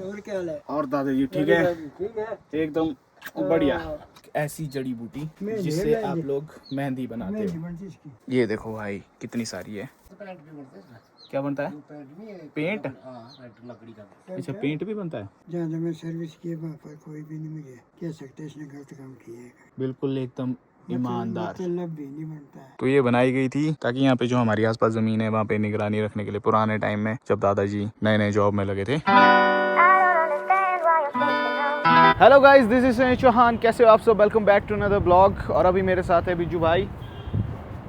और क्या हाल है? और दादाजी ठीक है? ठीक है एकदम बढ़िया। ऐसी जड़ी बूटी जिससे आप लोग मेहंदी बनाते हो। ये देखो भाई कितनी सारी है। क्या बनता है? पेंट। अच्छा पेंट भी बनता है। जहाँ मैं सर्विस किए वहाँ पर कोई भी नहीं मुझे कह सकते इसने गलत काम किया है। बिल्कुल एकदम ईमानदार। मतलब भी नहीं बनता है। तो ये बनाई गई थी ताकि यहाँ पे जो हमारी आसपास जमीन है वहाँ पे निगरानी रखने के लिए, पुराने टाइम में जब दादाजी नए नए जॉब में लगे थे। Hello guys, this is Sunny Chauhan. कैसे हो आप सब? Welcome back to another blog. और अभी मेरे साथ है बिज्जू भाई।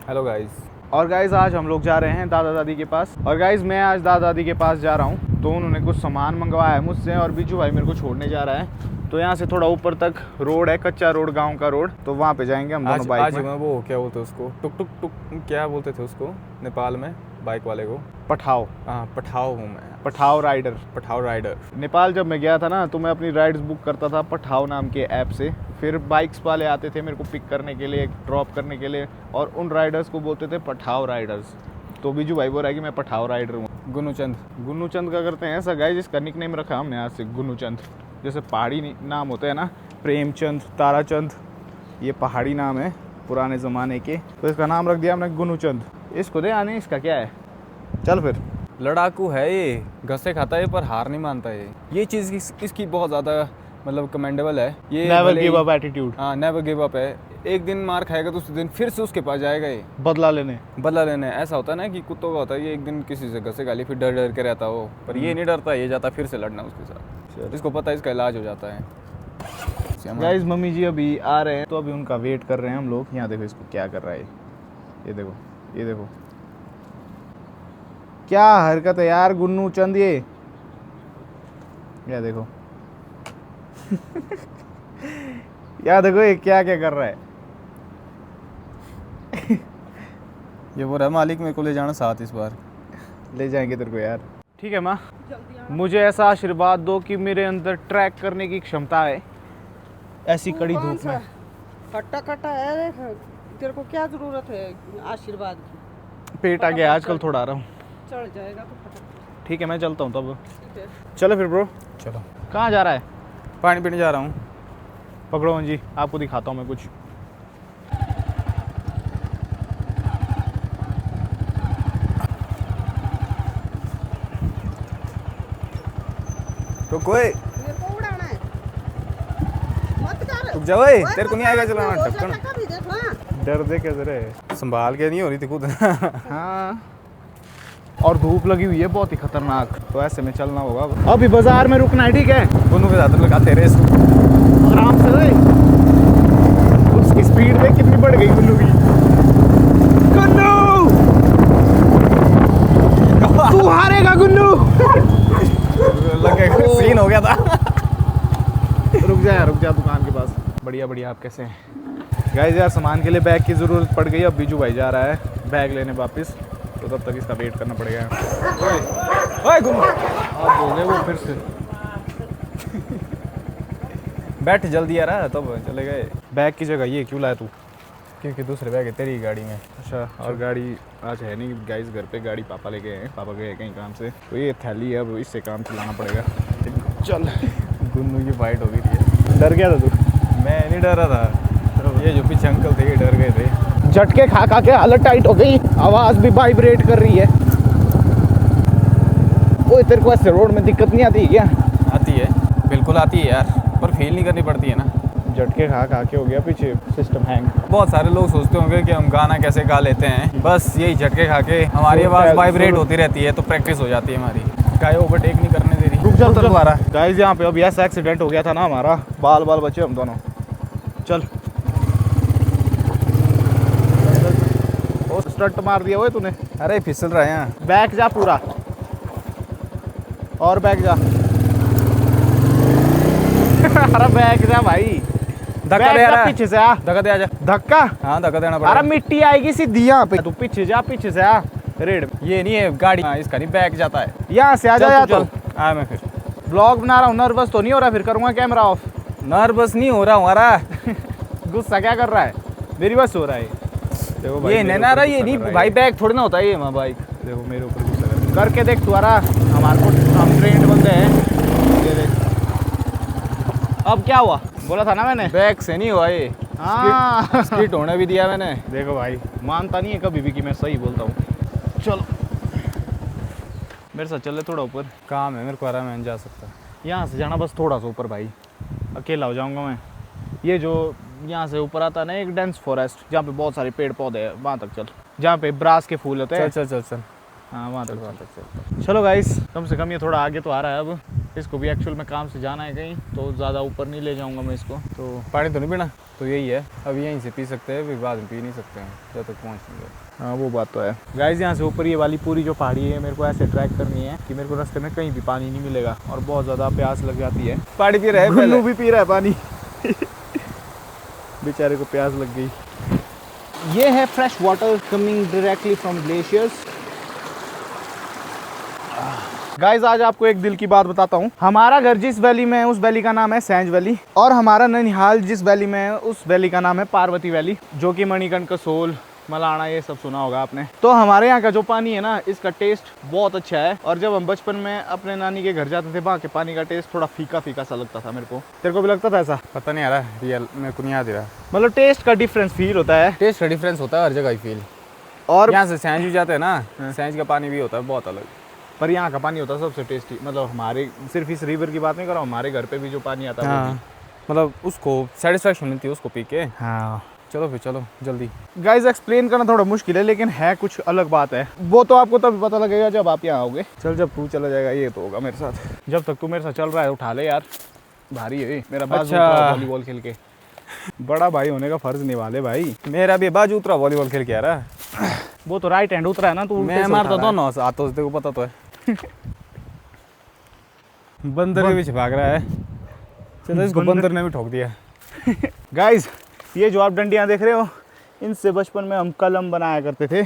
Hello guys. और गाइस आज हम लोग जा रहे हैं दादा दादी के पास। और गाइस मैं आज दादा दादी के पास जा रहा हूँ, तो उन्होंने कुछ सामान मंगवाया है मुझसे और बिज्जू भाई मेरे को छोड़ने जा रहा है। तो यहाँ से थोड़ा ऊपर तक रोड है, कच्चा रोड, गांव का रोड, तो वहाँ पे जाएंगे हम दोनों बाइक में। वो क्या बोलते हैं उसको, टुक टुक टुक क्या बोलते थे उसको नेपाल में, बाइक वाले को? पठाओ। हाँ पठाओ हूँ मैं। पठाओ राइडर। पठाओ राइडर। नेपाल जब मैं गया था ना तो मैं अपनी राइड्स बुक करता था पठाओ नाम के ऐप से। फिर बाइक्स वाले आते थे मेरे को पिक करने के लिए, ड्रॉप करने के लिए, और उन राइडर्स को बोलते थे पठाओ राइडर्स। तो बिज्जू भाई बोल रहा है कि मैं पठाओ राइडर हूँ। गुन्नू चंद का करते हैं ऐसा गाइस, जिसका निक नेम रखा हमने आज से गुन्नू चंद। जैसे पहाड़ी नाम होते हैं ना, प्रेमचंद, ताराचंद, ये पहाड़ी नाम है पुराने ज़माने के, तो इसका नाम रख दिया हमने गुन्नू चंद। इसको दे आने, इसका क्या है? चल फिर। लड़ाकू है ये, घसे खाता है पर हार नहीं मानता है। ये चीज़ इसकी बहुत ज़्यादा मतलब कमेंडेबल है। ये नेवर गिव अप एटीट्यूड। हाँ नेवर गिव अप है। एक दिन मार खाएगा तो उस दिन फिर से उसके पास जाएगा, ये बदला लेने। ऐसा होता है ना कि कुत्तों का होता है, ये एक दिन किसी से घसे खा ली फिर डर डर के रहता हो, पर ये नहीं डरता, ये जाता फिर से लड़ना उसके साथ। इसको पता है इसका इलाज हो जाता है। गाइस मम्मी जी अभी आ रहे हैं, तो अभी उनका वेट कर रहे हैं हम लोग। यहाँ देखो इसको क्या कर रहा है, ये देखो क्या हरकत है यार गुन्नू चंद ये देखो। यार देखो ये क्या कर रहा है। ये बोल रहा है मालिक मेरे को ले जाना साथ, इस बार ले जाएंगे तेरे को यार। ठीक है माँ, मुझे ऐसा आशीर्वाद दो कि मेरे अंदर ट्रैक करने की क्षमता है ऐसी कड़ी धूप में। खट्टा है, तेरे को क्या जरूरत है आशीर्वाद की? पेट आ गया आजकल थोड़ा आ रहा हूँ। चढ़ जाएगा तो फटाफट। ठीक है मैं चलता हूँ तब। चलो फिर ब्रो। चलो। कहाँ जा रहा है? पानी पीने जा रहा हूँ। पकड़ो जी, आपको दिखाता हूँ मैं कुछ। तो कोई मेरे को उड़ाना है, मत कर। रुक जा ओए, तेरे को नहीं आएगा चलाना ढक्कन। कभी देख हाँ। डर दे कैसे रे। संभाल के नहीं हो रही थी खुद। हाँ, और धूप लगी हुई है बहुत ही खतरनाक, तो ऐसे में चलना होगा। अभी बाजार में रुकना है, ठीक है? दोनों के साथ लगाते रेस आराम से रे। उसकी स्पीड देख कितनी बढ़ गई गुन्नू की। गुन्नू तू हारेगा गुन्नू। लगे सीन हो गया था। रुक जा दुकान के पास। बढ़िया आप कैसे हैं गाइस? यार सामान के लिए बैग की ज़रूरत पड़ गई। अब बिजू भाई जा रहा है बैग लेने वापस, तो तब तक इसका वेट करना पड़ेगा। ओए गुन्नू, आप बोल गए वो फिर से। बैठ जल्दी आ रहा तब चले गए। बैग की जगह ये क्यों लाया तू? क्योंकि दूसरे बैग है तेरी गाड़ी में। अच्छा, और गाड़ी आज है नहीं गाइस घर पे, गाड़ी पापा ले गए हैं, पापा गए हैं कहीं काम से, तो ये थैली है, अब इससे काम चलाना पड़ेगा। चल। गुन्नू की फाइट हो गई थी। डर गया था तू? मैं नहीं डर रहा था, ये जो पीछे अंकल थे ये डर गए थे। झटके खा के हालत टाइट हो गई, आवाज़ भी वाइब्रेट कर रही है। ओए तेरे को ऐसे रोड में दिक्कत नहीं आती क्या? आती है, बिल्कुल आती है यार, पर फील नहीं करनी पड़ती है ना। झटके खा के हो गया पीछे सिस्टम हैंग। बहुत सारे लोग सोचते होंगे कि हम गाना कैसे गा लेते हैं, बस यही झटके खा के हमारी आवाज़ वाइब्रेट होती रहती है, तो प्रैक्टिस हो जाती है हमारी। गाय ओवरटेक नहीं करने दे रही। रुक जा दोबारा। गाइस यहाँ पे अभी ऐसा एक्सीडेंट हो गया था ना हमारा, बाल बचे हम दोनों। चल स्टंट मार दिया वो तूने। अरे फिसल रहा है यहाँ। बैक जा पूरा, और बैक जा। अरे बैक जा भाई। धक्का दे रहा है। पीछे से आ। धक्का दे आजा। धक्का? हाँ धक्का देना पड़ेगा। अरे मिट्टी आएगी सीधी यहाँ पे, तू पीछे जा, पीछे से आ। रेड ये नहीं है गाड़ी, इसका नहीं बैक जाता है। यहाँ से आ जा। या तो आया मैं फिर ब्लॉग बना रहा हूँ, नर्वस तो नहीं हो रहा? फिर करूँगा कैमरा ऑफ। नर्वस नहीं हो रहा हमारा। गुस्सा क्या कर रहा है? मेरी बस हो रहा है। देखो भाई, ये नहीं रहा, ये नहीं भाई, बैग थोड़ी ना होता है ये हमारा बाइक। देखो मेरे ऊपर गुस्सा करके देख तू आ रहा। हमारे को हम ट्रेंड बंदे हैं, ये देख अब क्या हुआ? बोला था ना मैंने। बैक से नहीं हुआ ये, हाँ स्किट होने भी दिया मैंने। देखो भाई, मानता नहीं है कभी भी कि मैं सही बोलता हूँ। चलो मेरे साथ चले थोड़ा ऊपर। काम है मेरे को, आराम में जा सकता। यहाँ से जाना बस थोड़ा सा ऊपर भाई, अकेला हो जाऊंगा मैं। ये जो यहाँ से ऊपर आता है ना एक डेंस फॉरेस्ट, जहाँ पे बहुत सारे पेड़ पौधे हैं, वहाँ तक चल, जहाँ पे ब्रास के फूल होते हैं। चल चल चल चल, हाँ वहाँ तक चल। चलो गाइस, कम से कम ये थोड़ा आगे तो आ रहा है। अब इसको भी एक्चुअल में काम से जाना है कहीं, तो ज़्यादा ऊपर नहीं ले जाऊँगा मैं इसको। तो पानी तो नहीं पीना, तो यही है, अब यहीं से पी सकते हैं, फिर बाद में पी नहीं सकते हैं जब तक पहुँचेंगे। हाँ वो बात तो है गाइस। यहाँ से ऊपर ये वाली पूरी जो पहाड़ी है मेरे को ऐसे ट्रैक करनी है कि मेरे को रास्ते में कहीं भी पानी नहीं मिलेगा और बहुत ज़्यादा प्यास लग जाती है। पानी पी रहे हैं, गुल्लू भी पी रहा है पानी बेचारे को प्यास लग गई। ये है fresh water coming directly from glaciers. Guys आज आपको एक दिल की बात बताता हूँ। हमारा घर जिस वैली में है उस वैली का नाम है सैंज वैली, और हमारा ननिहाल जिस वैली में है उस वैली का नाम है पार्वती वैली, जो कि मणिकर्ण, कसोल, मलाना ये सब सुना होगा आपने। तो हमारे यहाँ का जो पानी है ना, इसका टेस्ट बहुत अच्छा है। और जब हम बचपन में अपने नानी के घर जाते थे, वहाँ के पानी का टेस्ट थोड़ा फीका फीका सा लगता था मेरे को। तेरे को भी लगता था ऐसा? पता नहीं आ रहा रियल, मेरे को नहीं याद रहा। मतलब टेस्ट का डिफरेंस फील होता है। टेस्ट का डिफरेंस होता है हर जगह ही फील। और यहाँ से सैंज भी जाते हैं ना, सैंज का पानी भी होता है बहुत अलग। पर यहाँ का पानी होता है सबसे टेस्टी। मतलब हमारे, सिर्फ इस रिवर की बात नहीं कर रहा हूँ, हमारे घर पे भी जो पानी आता है हाँ, मतलब उसको सेटिस्फेक्शन मिलती है उसको पी के। हाँ चलो फिर चलो जल्दी। गाइस एक्सप्लेन करना थोड़ा मुश्किल है, लेकिन है कुछ अलग बात है। वो तो आपको तभी पता लगेगा जब आप यहाँ आओगे। चल जब तू चला जाएगा ये तो होगा मेरे साथ। जब तक तू मेरे साथ चल रहा है उठा ले यार, भारी है मेरा बाजू उतरा वॉलीबॉल खेल के। बड़ा भाई होने का फर्ज निभा ले भाई। मेरा भी बाजू उतरा वॉलीबॉल खेल के आ रहा। वो तो राइट हैंड उतरा है ना, तू मैं मारता दोनों हाथों से, तेरे को पता तो है। बंदर के पीछे भाग रहा है। चलो इसको बंदर ने भी ठोक दिया। गाइस ये जो आप डंडियाँ देख रहे हो, इनसे बचपन में हम कलम बनाया करते थे।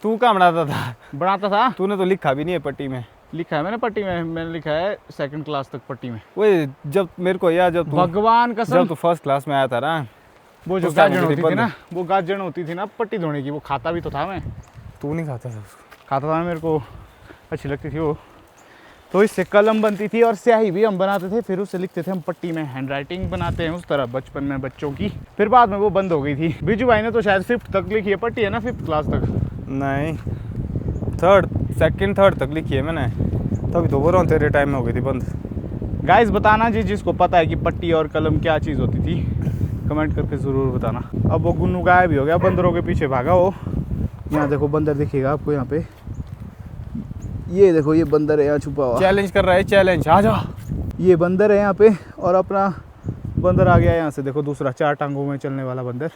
तू कहाँ बनाता था? बनाता था। तूने तो लिखा भी नहीं है पट्टी में। लिखा है मैंने पट्टी में, मैंने लिखा है 2nd क्लास तक पट्टी में। वो जब मेरे को यार, जब भगवान कसम, जब तू 1st क्लास में आया था ना, वो जो गाजन होती थी ना, वो गाजन होती थी ना पट्टी धोने की, वो खाता भी तो था मैं। तू नहीं खाता था उसको? खाता था, मेरे को अच्छी लगती थी वो। तो इससे कलम बनती थी और स्याही भी हम बनाते थे, फिर उससे लिखते थे हम पट्टी में। हैंड राइटिंग बनाते हैं उस तरह बचपन में बच्चों की। फिर बाद में वो बंद हो गई थी। बिजू भाई ने तो शायद 5th तक लिखी है पट्टी, है ना 5th क्लास तक? नहीं, 2nd 3rd तक लिखी है मैंने, तभी तो बोल रहा हूँ तेरे टाइम में हो गई थी बंद। गाइस बताना जी जिसको पता है कि पट्टी और कलम क्या चीज़ होती थी, कमेंट करके ज़रूर बताना। अब वो गुन्नू गायब भी हो गया, बंदरों के पीछे भागा वो। यहाँ देखो बंदर दिखेगा आपको यहाँ पे, ये देखो ये बंदर है यहाँ छुपा हुआ। चैलेंज कर रहा है, चैलेंज, आ जा। ये बंदर है यहाँ पे, और अपना बंदर आ गया यहाँ से, देखो दूसरा 4 टांगों में चलने वाला बंदर।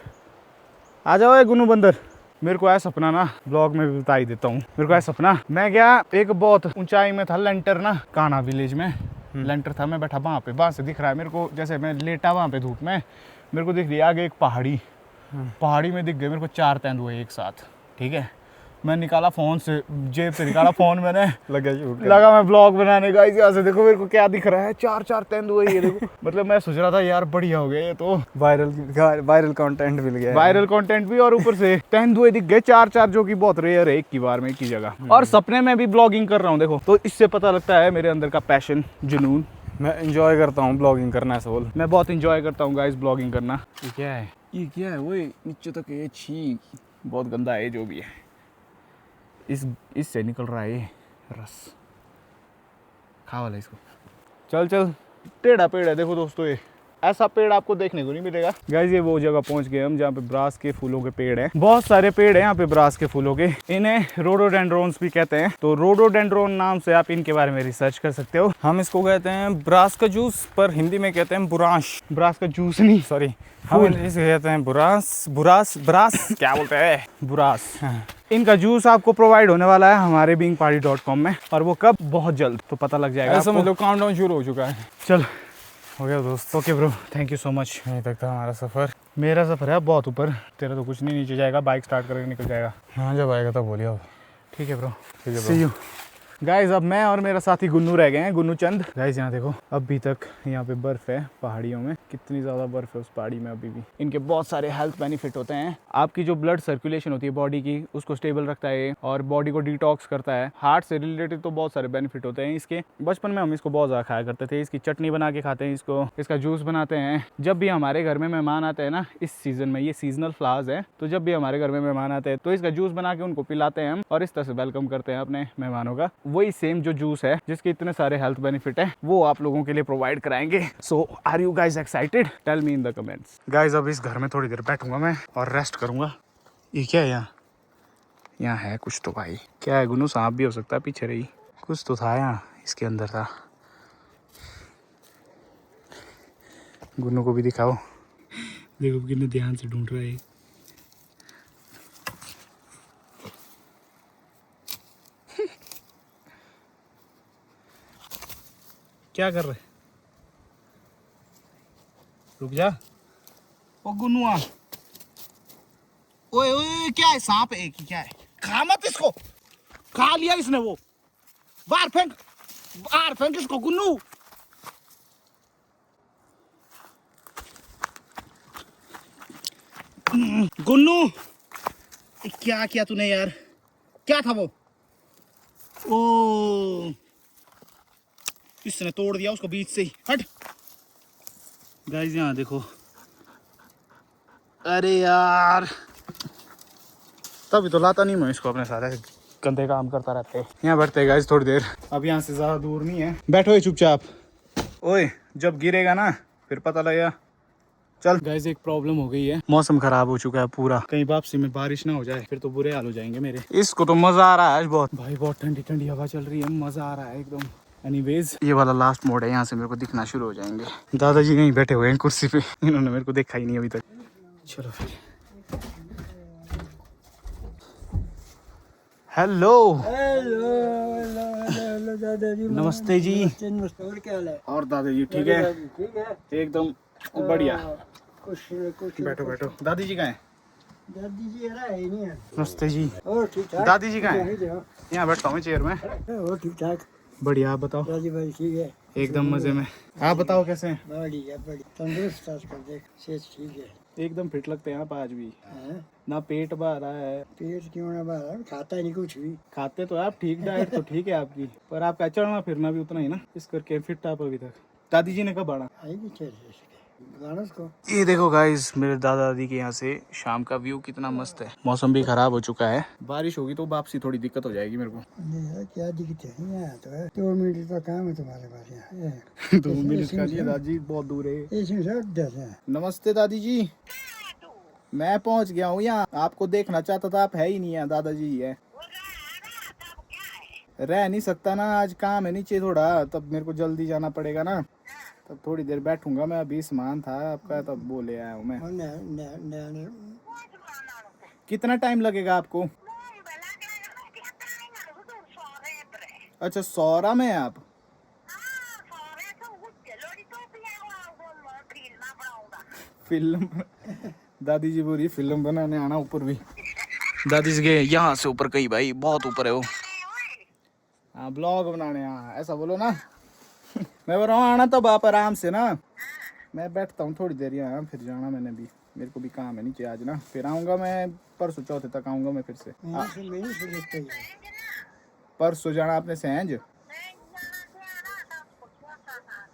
आ जाओ ये गुन्नू बंदर। मेरे को ऐसा सपना ना, ब्लॉग में भी बता ही देता हूँ। मेरे को ऐसा सपना, मैं गया एक बहुत ऊंचाई में था लेंटर ना, कान्हा विलेज में लेंटर था। मैं बैठा वहाँ पे, वहाँ से दिख रहा है मेरे को, जैसे मैं लेटा वहाँ पे धूप में, मेरे को दिख रही है आगे एक पहाड़ी। पहाड़ी में दिख गए मेरे को 4 तेंदुए एक साथ। ठीक है, मैं निकाला फ़ोन से, जेब से निकाला फ़ोन मैंने, लगा मैं ब्लॉग बनाने का। यहाँ से देखो मेरे को क्या दिख रहा है, 4 तेंदुए ये देखो। मतलब मैं सोच रहा था यार बढ़िया हो गया ये तो, वायरल कंटेंट मिल गया। वायरल कंटेंट भी, और ऊपर से तेंदुए दिख गए 4 जो कि बहुत रेयर है एक की बार में एक ही जगह। और सपने में भी ब्लॉगिंग कर रहा हूँ देखो, तो इससे पता लगता है मेरे अंदर का पैशन, जुनून। मैं इंजॉय करता हूँ ब्लॉगिंग करना, ऐसा बोल। मैं बहुत इंजॉय करता हूँ गाइस ब्लॉगिंग करना। ये क्या है? ये क्या है? वो नीचे तक ये छी, बहुत गंदा है जो भी है। इससे निकल रहा है ये रस, खा वाला इसको। चल चल, टेढ़ा पेड़ है देखो दोस्तों, ये ऐसा पेड़ आपको देखने को नहीं मिलेगा। गाइस ये वो जगह पहुंच गए हम जहाँ पे ब्रास के फूलों के पेड़ हैं। बहुत सारे पेड़ हैं यहाँ पे ब्रास के फूलों के। इन्हें रोडोडेंड्रोन्स भी कहते हैं। तो रोडोडेंड्रोन नाम से आप इनके बारे में रिसर्च कर सकते हो। हम इसको कहते हैं ब्रास का जूस, पर हिंदी में कहते हैं बुरांश। ब्रास का जूस नहीं, सॉरी, हम इसे कहते हैं ब्रास क्या बोलते हैं? बुरास। इनका जूस आपको प्रोवाइड होने वाला है हमारे beingparty.com में, और वो कब? बहुत जल्द, तो पता लग जाएगा। समझ लो काउंटडाउन शुरू हो चुका है। चल हो गया दोस्त। Okay bro, thank you so much. यहीं तक था हमारा सफ़र। मेरा सफ़र है बहुत ऊपर, तेरा तो कुछ नहीं, नीचे जाएगा, बाइक स्टार्ट करके निकल जाएगा। हाँ जब आएगा तब बोलिए। ठीक है ब्रो, ठीक है सी यू। गाइज अब मैं और मेरा साथी गुन्नू रह गए हैं, गुन्नू चंद। गाइज यहाँ देखो अभी तक यहाँ पे बर्फ है पहाड़ियों में, कितनी ज़्यादा बर्फ है उस पहाड़ी में अभी भी। इनके बहुत सारे हेल्थ बेनिफिट होते हैं। आपकी जो ब्लड सर्कुलेशन होती है बॉडी की उसको स्टेबल रखता है और बॉडी को डिटॉक्स करता है। हार्ट से रिलेटेड तो बहुत सारे बेनिफिट होते हैं इसके। बचपन में हम इसको बहुत ज़्यादा खाया करते थे। इसकी चटनी बना के खाते हैं इसको, इसका जूस बनाते हैं। जब भी हमारे घर में मेहमान आते हैं ना, इस सीजन में, ये सीजनल फ्लावर्स है, तो जब भी हमारे घर में मेहमान आते हैं तो इसका जूस बना के उनको पिलाते हैं हम और इस तरह से वेलकम करते हैं अपने मेहमानों का। वही सेम जो जूस है जिसके इतने सारे हेल्थ बेनिफिट है वो आप लोगों के लिए प्रोवाइड कराएंगे। So are you guys excited? Tell me in the comments. Guys अब इस घर में थोड़ी देर बैठूंगा मैं और रेस्ट करूंगा। ये क्या है यहाँ? यहाँ है कुछ तो भाई। क्या है गुन्नू? सांप भी हो सकता है पीछे रही। कुछ तो था यहाँ, इसके अंदर था। गुन्नू को भी दिखाओ, देखो कितने ध्यान से ढूंढ रहा है। क्या कर रहे? रुक जा। ओ गुन्नुआ, ओए ओए क्या है? सांप है कि क्या है? खा मत इसको। खा लिया इसने वो। बाहर फेंक इसको गुन्नू। गुन्नू क्या किया तूने यार? क्या था वो? ओ इसने तोड़ दिया उसको बीच से ही। हट। गाइस यहाँ देखो। अरे यार तभी तो लाता नहीं मैं इसको अपने साथ, ऐसे गंदे काम करता रहते। यहाँ बैठते हैं गाइस थोड़ी देर। अब यहाँ से ज़्यादा दूर नहीं है, बैठो ही चुपचाप। ओए जब गिरेगा ना फिर पता लगेगा। चल गाइस एक प्रॉब्लम हो गई है, मौसम खराब हो चुका है पूरा। कहीं वापसी में बारिश ना हो जाए फिर तो बुरे हाल हो जाएंगे मेरे। इसको तो मजा आ रहा है आज बहुत भाई, बहुत ठंडी ठंडी हवा चल रही है, मजा आ रहा है एकदम। एनीवेज ये वाला लास्ट मोड है, यहाँ से मेरे को दिखना शुरू हो जाएंगे। दादाजी यहीं बैठे हुए हैं कुर्सी पे, इन्होंने मेरे को देखा ही नहीं अभी तक। चलो फिर। हेलो हेलो हेलो दादाजी। नमस्ते जी। नमस्ते। और क्या हाल है? और दादाजी ठीक है? ठीक है एकदम बढ़िया। कुछ बैठो बैठो। दादी जी कहाँ है? दादी जी है नहीं है। नमस्ते जी। और ठीक ठाक। दादी जी कहाँ है? यहाँ बैठता हूँ चेयर में। और ठीक ठाक। बढ़िया। आप बताओ? दादी भाई ठीक है? एकदम मजे में। आप बताओ कैसे हैं? बढ़िया बढ़िया, तंदुरुस्त आजकल देख, सेहत ठीक है। एकदम फिट लगते हैं आप आज भी। हाँ? ना पेट भर रहा है। पेट क्यों ना भरा? खाता ही नहीं कुछ भी। खाते तो आप ठीक, डाइट तो ठीक है आपकी, पर आपका चढ़ना फिरना भी उतना ही ना, इस करके फिट आप अभी तक। दादी जी ने कब बढ़ा? आएगी चेहरे को। ये देखो गाइस मेरे दादा दादी के यहाँ से शाम का व्यू कितना मस्त है। मौसम भी खराब हो चुका है, बारिश होगी तो वापसी थोड़ी दिक्कत हो जाएगी मेरे को। नहीं क्या दिक्कत है? यहाँ तो है 2 मिनट का काम है तुम्हारे पास यहाँ। 2 मिनट का नहीं दादी, बहुत दूर है। इसमें सब 10 है। नमस्ते दादी जी। मैं पहुंच गया हूँ यहाँ, आपको देखना चाहता था, आप है ही नहीं है। दादाजी है। रह नहीं सकता ना, आज काम है नीचे थोड़ा, तब मेरे को जल्दी जाना पड़ेगा ना, तब थोड़ी देर बैठूंगा मैं। अभी सामान था आपका तब बोले आया हूँ मैं। कितना टाइम लगेगा आपको? अच्छा सौरा में है आप? फिल्म दादी जी बोली फिल्म बनाने आना ऊपर भी। दादी जी के यहाँ से ऊपर कहीं भाई, बहुत ऊपर है वो। हाँ ब्लॉग बनाने, हाँ ऐसा बोलो ना। मैं बोल रहा हूँ आना तब आप आराम से ना। मैं बैठता हूँ थोड़ी देर यहाँ, फिर जाना मैंने भी, मेरे को भी काम है नीचे आज ना। फिर आऊँगा मैं परसों चौथे तक आऊँगा मैं फिर से। परसों जाना आपने सैंज?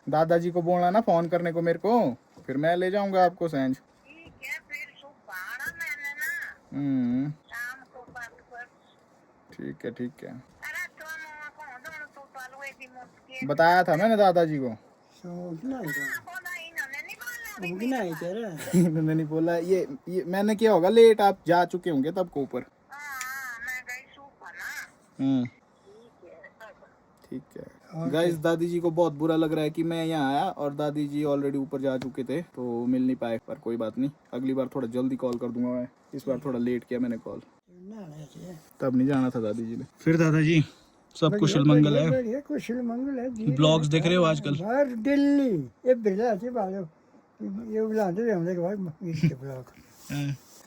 दादाजी को बोलना ना फोन करने को मेरे को, फिर मैं ले जाऊँगा आपको सैंज। ठीक है ठीक है। बताया था मैंने दादाजी को। इन्होंने नहीं बोला। ये मैंने किया होगा लेट, आप जा चुके होंगे तब को ऊपर। ठीक है गाइस, दादी जी को बहुत बुरा लग रहा है कि मैं यहाँ आया और दादी जी ऑलरेडी ऊपर जा चुके थे तो मिल नहीं पाए, पर कोई बात नहीं, अगली बार थोड़ा जल्दी कॉल कर दूंगा मैं। इस बार थोड़ा लेट किया मैंने कॉल, तब नहीं जाना था दादी जी ने। फिर दादाजी सब कुशल मंगल है? कुशल मंगल है। ब्लॉग्स देख रहे हो आजकल? हर दिल्ली ये बिरला थी बालो, ये बुलाते थे हमने भाई इसके ब्लॉग।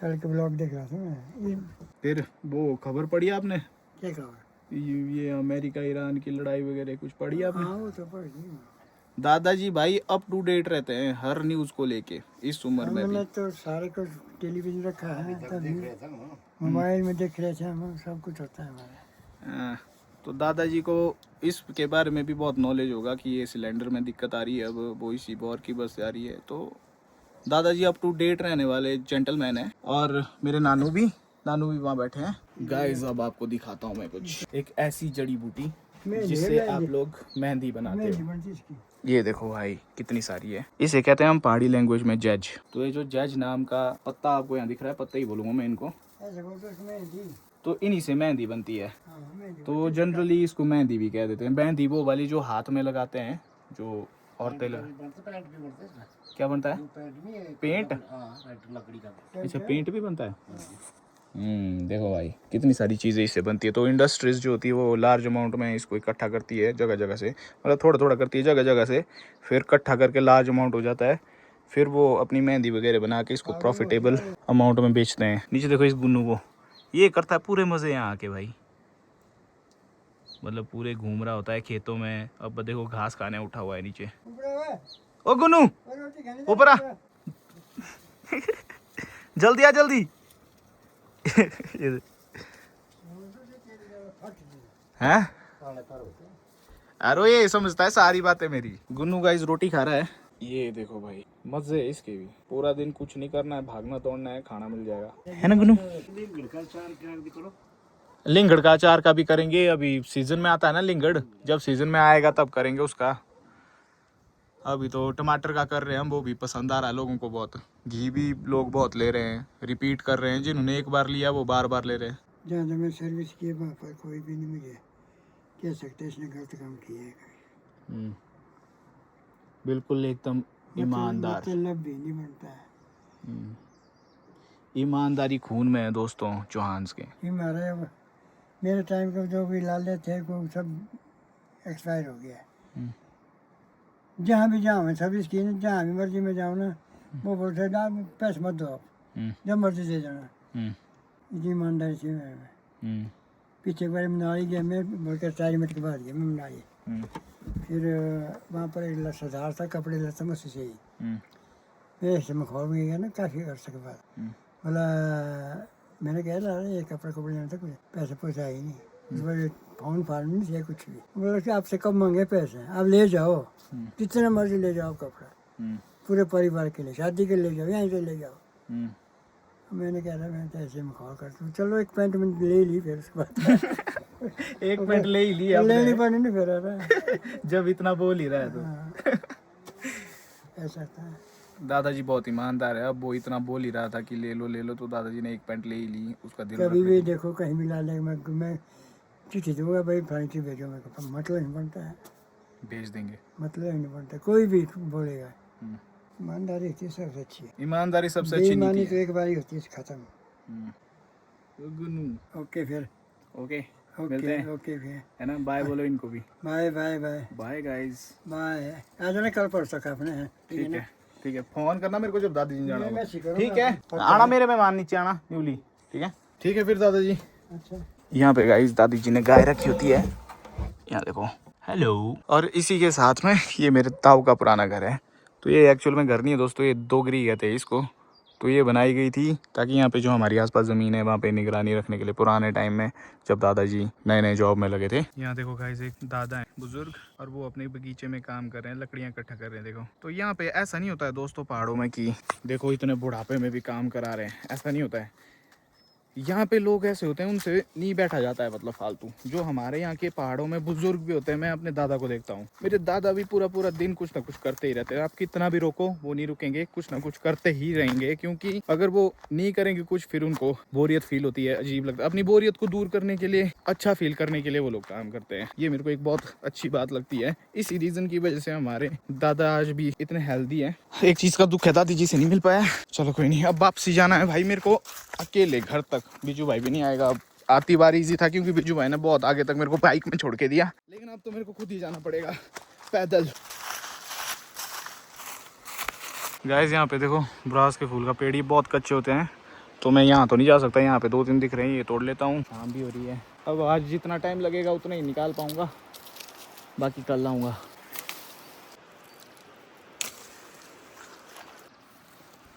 कल के ब्लॉग देख रहा था मैं। फिर वो खबर पढ़ी आपने? क्या खबर? ये अमेरिका ईरान की लड़ाई वगैरह कुछ पढ़ी आपने? हाँ वो तो पढ़ ली। दादाजी भाई अप टू डेट रहते हैं हर न्यूज़ को लेके इस उम्र में भी। हमने तो सारे कुछ टेलीविजन रखा है, तभी मोबाइल में देख रहे थे हम, सब कुछ होता है हमारे। हाँ, तो दादाजी को इसके बारे में भी बहुत नॉलेज होगा कि ये सिलेंडर में दिक्कत आ रही है, अब वो इसी बॉर की बस आ रही है। तो दादाजी अप टू डेट रहने वाले जेंटलमैन हैं। और मेरे नानू भी वहाँ बैठे हैं। गाइस अब आपको दिखाता हूँ मैं कुछ एक ऐसी जड़ी बूटी जिससे आप लोग मेहंदी बनाते मेहंदी हो। बनती इसकी। ये देखो भाई कितनी सारी है। इसे कहते हैं हम पहाड़ी लैंग्वेज में जज। तो ये जो जज नाम का पत्ता आपको यहाँ दिख रहा है, पत्ता ही बोलूँगा मैं इनको, ऐसे बोलते हैं मेहंदी। तो इन्हीं से मेहंदी बनती है। हाँ मेहंदी। तो जनरली इसको मेहंदी भी कह देते हैं। मेहंदी वो वाली जो हाथ में लगाते हैं, जो औरतें क्या बनता है? पेंट। अच्छा पेंट भी बनता है। देखो भाई कितनी सारी चीज़ें इससे बनती है। तो इंडस्ट्रीज जो होती है वो लार्ज अमाउंट में इसको इकट्ठा करती है जगह जगह से, मतलब थोड़ा थोड़ा करती है जगह जगह से, फिर इकट्ठा करके लार्ज अमाउंट हो जाता है, फिर वो अपनी मेहंदी वगैरह बना के इसको प्रॉफिटेबल अमाउंट में बेचते हैं। नीचे देखो इस गुन्नू को, ये करता है पूरे मज़े यहाँ आके भाई, मतलब पूरे घूम रहा होता है खेतों में। अब देखो घास खाने उठा हुआ है नीचे। ओ गुन्नू ऊपर आ, जल्दी आ जल्दी। हैं? अरे ये समझता है सारी बातें मेरी। गुन्नू गाइस रोटी खा रहा है। ये देखो भाई मजे है इसके भी, पूरा दिन कुछ नहीं करना है, भागना दौड़ना है, खाना मिल जाएगा, है ना गुन्नू? लिंगड़ का अचार का भी करेंगे, अभी सीजन में आता है ना लिंगड़, जब सीजन में आएगा तब करेंगे उसका। अभी तो टमाटर का कर रहे हैं हम, वो भी पसंद आ रहा है लोगों को बहुत। घी भी लोग बहुत ले रहे हैं, रिपीट कर रहे हैं, जिन्होंने एक बार लिया वो बार बार ले रहे हैं। जहाँ जब मैं सर्विस किए वहाँ पर कोई भी नहीं मुझे कह सकते इसने गलत काम किया है। बिल्कुल एकदम ईमानदार। मतलब भी नहीं बनता है। ईमानदारी खून में है दोस्तों चौहान्स के। हमारे मेरे टाइम के जो भी लाले थे वो सब एक्सपायर हो गया। जहाँ भी जाऊँ मैं सर्विस की ना, जहाँ भी मर्जी में जाऊँ ना, वो बोलते ना पैसे मत दो आप, जब मर्जी दे जाना। इतनी ईमानदारी थी मेरे में। पीछे एक बार मनाली गया मैं, बोलकर 4 मिनट के बाद गया मैं मनाली। फिर वहाँ पर एक सरदार था, कपड़े लेता मुझसे से ही। मैं ऐसे मखौल में गया ना काफ़ी अर्से के बाद। बोला मैंने कहा था ये कपड़े लेना था, कुछ पैसे पहुँचा ही नहीं, फोन फार्म नहीं थे कुछ भी। बोला कि आपसे कब मांगे पैसे, आप ले जाओ जितना मर्जी ले जाओ कपड़ा, पूरे परिवार के लिए, शादी के ले जाओ, यहीं से ले जाओ। मैंने कहा था मैं तो ऐसे मखौल करता हूँ, चलो एक पैंट मैंने ले ली। फिर उसके बाद एक पैंट ले ही ली लेनी पड़ी नहीं फिर जब इतना बोल ही रहा है तो। ऐसा था। दादाजी बहुत ईमानदार है, अब वो इतना बोल ही रहा था कि ले लो तो दादाजी ने एक पैंट ले ही ली। उसका दिल कभी भी देखो कहीं भी ला ले, मैं चिट्ठी दूंगा भाई फलानी चीज भेजो, मेरे को मतलब नहीं बनता है, भेज देंगे, मतलब नहीं बनता। कोई भी बोलेगा ईमानदारी होती है सबसे अच्छी है। ईमानदारी सबसे अच्छी नीति बेईमानी है। तो एक बार ही होती है, खत्म। ओके फिर ओके मिलते ओके हैं, ओके फिर है ना? बाय बोलो इनको भी। Bye bye bye bye guys. Bye. आ जाना कल परसों का अपने है। ठीक है फोन करना मेरे को जब दादाजी ने जाना मैं होगा। मैसेज करूंगा। ठीक है आना मेरे मेहमान नीचे आना न्यूली। ठीक है फिर दादाजी। अच्छा यहाँ पे गाइस दादी जी ने गाय रखी होती है, यहाँ देखो। हेलो। और इसी के साथ में ये मेरे ताऊ का पुराना घर है। तो ये एक्चुअल में घर नहीं है दोस्तों, ये दोगरी कहते हैं इसको। तो ये बनाई गई थी ताकि यहाँ पे जो हमारी आसपास ज़मीन है वहाँ पे निगरानी रखने के लिए, पुराने टाइम में जब दादाजी नए नए जॉब में लगे थे। यहाँ देखो गाइस एक दादा हैं बुजुर्ग, और वो अपने बगीचे में काम कर रहे हैं, लकड़ियाँ इकट्ठा कर रहे हैं। देखो तो यहाँ पे ऐसा नहीं होता है दोस्तों पहाड़ों में कि देखो इतने बुढ़ापे में भी काम करा रहे हैं, ऐसा नहीं होता है। यहाँ पे लोग ऐसे होते हैं उनसे नहीं बैठा जाता है, मतलब फालतू। जो हमारे यहाँ के पहाड़ों में बुजुर्ग भी होते हैं, मैं अपने दादा को देखता हूँ, मेरे दादा भी पूरा पूरा दिन कुछ ना कुछ करते ही रहते हैं। आप कितना भी रोको वो नहीं रुकेंगे, कुछ ना कुछ करते ही रहेंगे, क्योंकि अगर वो नहीं करेंगे कुछ फिर उनको बोरियत फील होती है, अजीब लगता है। अपनी बोरियत को दूर करने के लिए, अच्छा फील करने के लिए वो लोग काम करते हैं। ये मेरे को एक बहुत अच्छी बात लगती है। इसी रीजन की वजह से हमारे दादा आज भी इतने हेल्दी हैं। एक चीज का दुख है, दादी जी से नहीं मिल पाया। चलो कोई नहीं, अब वापसी जाना है भाई मेरे को अकेले घर तक। बिजू भाई भी नहीं आएगा। अब आती बार इजी था क्योंकि बिजू भाई ने बहुत आगे तक मेरे को बाइक में छोड़ के दिया, लेकिन अब तो मेरे को खुद ही जाना पड़ेगा पैदल। गाइस यहाँ पे देखो ब्रास के फूल का पेड़, ये बहुत कच्चे होते हैं तो मैं यहाँ तो नहीं जा सकता। यहाँ पे 2-3 दिख रहे हैं, ये तोड़ लेता हूँ। शाम भी हो रही है, अब आज जितना टाइम लगेगा उतना ही निकाल पाऊँगा, बाकी कल लाऊंगा।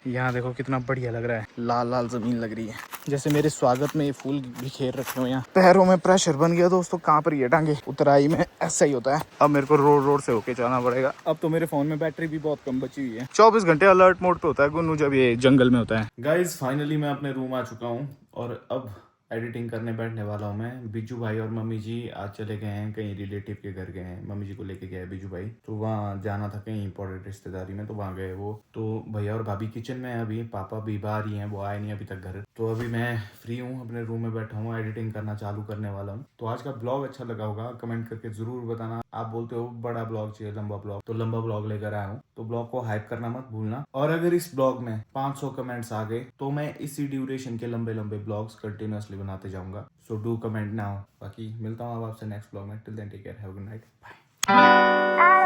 यहाँ देखो कितना बढ़िया लग रहा है, लाल लाल ज़मीन लग रही है, जैसे मेरे स्वागत में ये फूल बिखेर रखे हो यहाँ। पैरों में प्रेशर बन गया दोस्तों, कहाँ पर ये टांगे, उतराई में ऐसा ही होता है। अब मेरे को रोड से होके जाना पड़ेगा। अब तो मेरे फ़ोन में बैटरी भी बहुत कम बची हुई है। 24 घंटे अलर्ट मोड पे होता है गुन्नू जब ये जंगल में होता है। गाइज फाइनली मैं अपने रूम आ चुका हूँ और अब एडिटिंग करने बैठने वाला हूँ मैं। बिज्जू भाई और मम्मी जी आज चले गए हैं कहीं रिलेटिव के घर गए हैं, मम्मी जी को लेके गए बिज्जू भाई, तो वहाँ जाना था कहीं इंपॉर्टेंट रिश्तेदारी में, तो वहाँ गए वो। तो भैया और भाभी किचन में है अभी, पापा भी बाहर ही हैं, वो आए नहीं अभी तक घर। तो अभी मैं फ्री हूँ, अपने रूम में बैठा हूँ, एडिटिंग करना चालू करने वाला हूँ। तो आज का ब्लॉग अच्छा लगा होगा, कमेंट करके जरूर बताना। आप बोलते हो बड़ा ब्लॉग चाहिए, लंबा ब्लॉग, तो लंबा ब्लॉग लेकर आया हूँ। तो ब्लॉग को हाइप करना मत भूलना, और अगर इस ब्लॉग में 500 कमेंट्स आ गए तो मैं इसी ड्यूरेशन के लंबे लंबे ब्लॉग्स कंटिन्यूअसली बनाते जाऊंगा। So do comment now. बाकी मिलता हूँ अब आपसे नेक्स्ट ब्लॉग में। Till then take care, have a good night, bye.